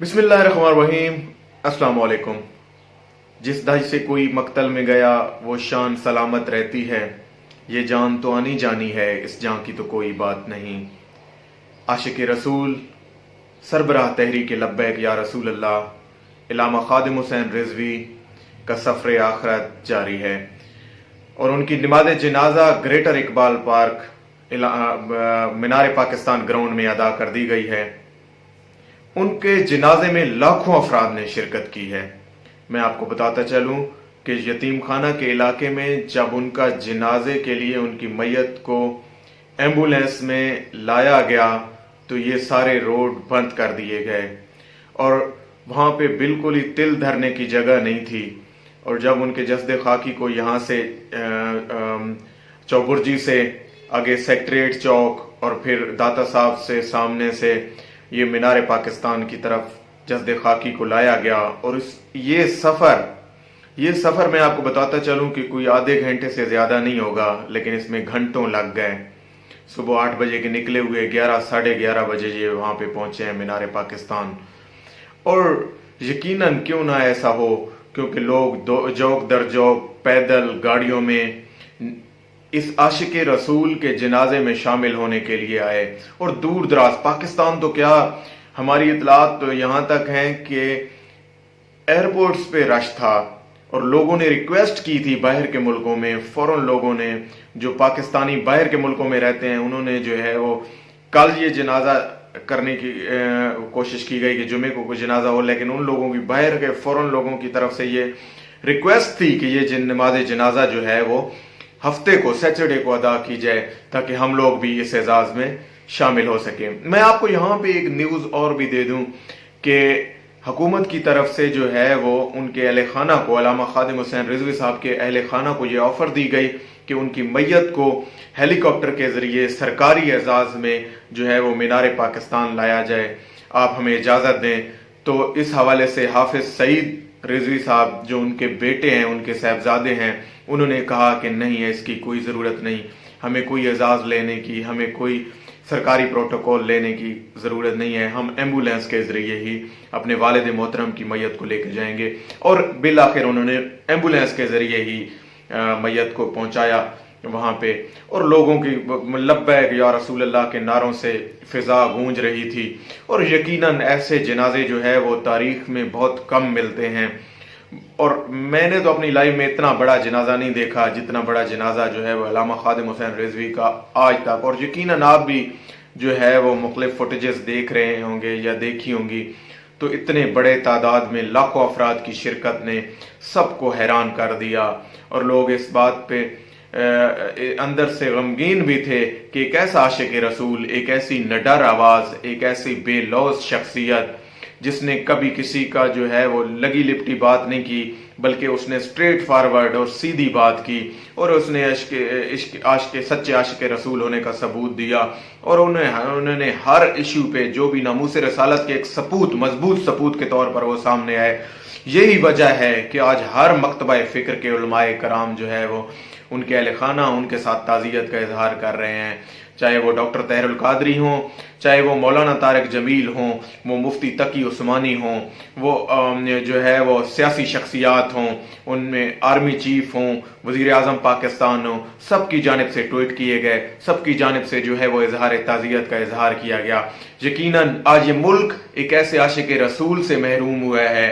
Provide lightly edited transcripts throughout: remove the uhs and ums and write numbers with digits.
बिस्मिल्लाहिर्रहमानिर्रहीम। अस्सलाम वालेकुम। जिस दाई से कोई मक्तल में गया वो शान सलामत रहती है। ये जान तो आनी जानी है, इस जान की तो कोई बात नहीं। आशिक रसूल सरबराह तहरीक लब्बैक या रसूल अल्लाह इलामा खादिम हुसैन रिजवी का सफ़र आखिरत जारी है और उनकी नमाज जनाजा ग्रेटर इकबाल पार्क मीनार पाकिस्तान ग्राउंड में अदा कर दी गई है। उनके जनाजे में लाखों अफराद ने शिरकत की है। मैं आपको बताता चलूं कि यतीम खाना के इलाके में जब उनका जनाजे के लिए उनकी मैयत को एम्बुलेंस में लाया गया तो ये सारे रोड बंद कर दिए गए और वहाँ पे बिल्कुल ही तिल धरने की जगह नहीं थी। और जब उनके जस्दे खाकी को यहाँ से चौबुर्जी से आगे सेक्रेटरीट चौक और फिर दाता साहब से सामने से ये मीनार पाकिस्तान की तरफ जस्दे खाकी को लाया गया और ये सफ़र मैं आपको बताता चलूं कि कोई आधे घंटे से ज़्यादा नहीं होगा, लेकिन इसमें घंटों लग गए। सुबह 8 बजे के निकले हुए 11 साढ़े 11 बजे ये वहाँ पे पहुँचे हैं मीनार पाकिस्तान। और यकीनन क्यों ना ऐसा हो, क्योंकि लोग जौक दर जौक पैदल गाड़ियों में इस आशिक रसूल के जनाजे में शामिल होने के लिए आए। और दूर दराज पाकिस्तान तो क्या, हमारी इतलात तो यहाँ तक हैं कि एयरपोर्ट्स पे रश था और लोगों ने रिक्वेस्ट की थी बाहर के मुल्कों में, फौरन लोगों ने जो पाकिस्तानी बाहर के मुल्कों में रहते हैं उन्होंने जो है वो कल ये जनाजा करने की कोशिश की गई कि जुमे को जनाजा हो, लेकिन उन लोगों की बाहर के फौरन लोगों की तरफ से ये रिक्वेस्ट थी कि ये नमाज जनाजा जो है वो हफ्ते को सैटरडे को अदा की जाए ताकि हम लोग भी इस एजाज में शामिल हो सके। मैं आपको यहाँ पे एक न्यूज़ और भी दे दूं कि हुकूमत की तरफ से जो है वो उनके अहले खाना को, अल्लामा खादिम हुसैन रिजवी साहब के अहले खाना को ये ऑफर दी गई कि उनकी मैयत को हेलीकॉप्टर के जरिए सरकारी एजाज में जो है वो मीनार पाकिस्तान लाया जाए, आप हमें इजाज़त दें। तो इस हवाले से हाफिज सईद रिजवी साहब जो उनके बेटे हैं, उनके साहबजादे हैं, उन्होंने कहा कि नहीं है, इसकी कोई ज़रूरत नहीं, हमें कोई एजाज़ लेने की, हमें कोई सरकारी प्रोटोकॉल लेने की ज़रूरत नहीं है, हम एम्बुलेंस के ज़रिए ही अपने वालिद मोहतरम की मैयत को लेकर जाएंगे। और बिल आखिर उन्होंने एम्बुलेंस के ज़रिए ही मैयत को पहुंचाया वहाँ पे और लोगों की लब्बैक या रसूल अल्लाह के नारों से फ़िज़ा गूंज रही थी। और यकीनन ऐसे जनाजे जो है वो तारीख़ में बहुत कम मिलते हैं और मैंने तो अपनी लाइफ में इतना बड़ा जनाजा नहीं देखा जितना बड़ा जनाजा जो है वो अल्लामा खादिम हुसैन रिजवी का आज तक। और यकीनन आप भी जो है वो मुख्तलिफ फुटेजेस देख रहे होंगे या देखी होंगी, तो इतने बड़े तादाद में लाखों अफराद की शिरकत ने सबको हैरान कर दिया और लोग इस बात पे अंदर से गमगीन भी थे कि एक ऐसा आशिक रसूल, एक ऐसी निडर आवाज़, एक ऐसी बेलौस शख्सियत जिसने कभी किसी का जो है वो लगी लिपटी बात नहीं की, बल्कि उसने स्ट्रेट फॉरवर्ड और सीधी बात की और उसने सच्चे आशिक रसूल होने का सबूत दिया। और उन्होंने हर इशू पे जो भी नामूस रसालत के एक सपूत, मजबूत सपूत के तौर पर वो सामने आए। यही वजह है कि आज हर मकतबा फ़िक्र के उलमाए कराम जो है वो उनके अहले खाना उनके साथ ताज़ियत का इजहार कर रहे हैं, चाहे वो डॉक्टर तहरुल कादरी हों, चाहे वो मौलाना तारिक जमील हों, वो मुफ्ती तकी उस्मानी हों, वो जो है वो सियासी शख्सियात हों, उनमें आर्मी चीफ हों, वज़ीर आज़म पाकिस्तान हो, सबकी जानिब से ट्वीट किए गए, सबकी जानिब से जो है वो इजहार ताज़ियत का इजहार किया गया। यकीनन आज ये मुल्क एक ऐसे आशिक रसूल से महरूम हुआ है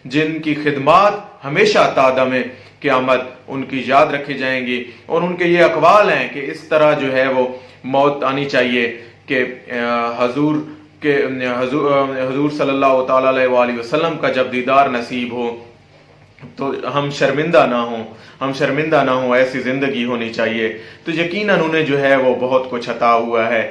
जिनकी खिदमात हमेशा तादम क़यामत उनकी याद रखी जाएंगी। और उनके ये अक़वाल हैं कि इस तरह जो है वो मौत आनी चाहिए कि हजूर सल्लल्लाहु ताला अलैहि वसल्लम का जब दीदार नसीब हो तो हम शर्मिंदा ना हो, ऐसी ज़िंदगी होनी चाहिए। तो यकीनन उन्हें जो है वो बहुत कुछ अता हुआ है।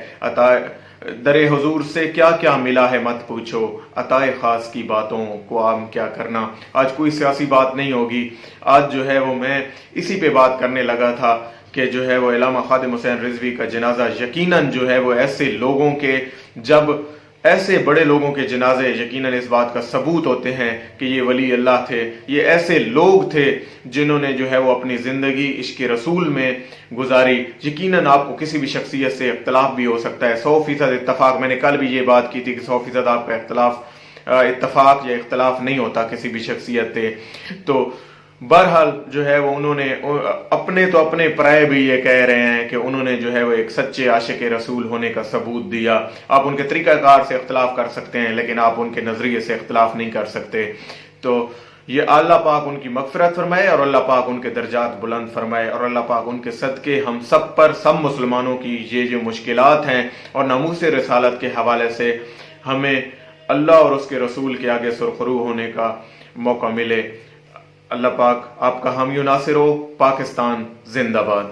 दरे हुजूर से क्या क्या मिला है मत पूछो, अताए खास की बातों को आम क्या करना। आज कोई सियासी बात नहीं होगी, आज जो है वो मैं इसी पे बात करने लगा था कि जो है वो अल्लामा खादिम हुसैन रिजवी का जनाजा यकीनन जो है वो ऐसे लोगों के, जब ऐसे बड़े लोगों के जनाजे यकीनन इस बात का सबूत होते हैं कि ये वली अल्लाह थे, ये ऐसे लोग थे जिन्होंने जो है वो अपनी ज़िंदगी इश्क रसूल में गुजारी। यकीनन आपको किसी भी शख्सियत से इख्तलाफ भी हो सकता है, 100% इत्तफाक, मैंने कल भी ये बात की थी कि 100% आपका इख्तलाफ اتفاق یا اختلاف نہیں ہوتا کسی بھی شخصیت سے. تو بہرحال جو ہے وہ انہوں نے اپنے پرائے بھی یہ کہہ رہے ہیں کہ انہوں نے جو ہے وہ ایک سچے عاشق رسول ہونے کا ثبوت دیا. آپ ان کے طریقہ کار سے اختلاف کر سکتے ہیں لیکن آپ ان کے نظریے سے اختلاف نہیں کر سکتے. تو یہ اللہ پاک ان کی مغفرت فرمائے اور اللہ پاک ان کے درجات بلند فرمائے اور اللہ پاک ان کے صدقے ہم سب پر, سب مسلمانوں کی یہ جو مشکلات ہیں اور ناموس رسالت کے حوالے سے ہمیں اللہ اور اس کے رسول کے آگے سرخرو ہونے کا موقع ملے. اللہ پاک آپ کا حامی و ناصر ہو. پاکستان زندہ باد.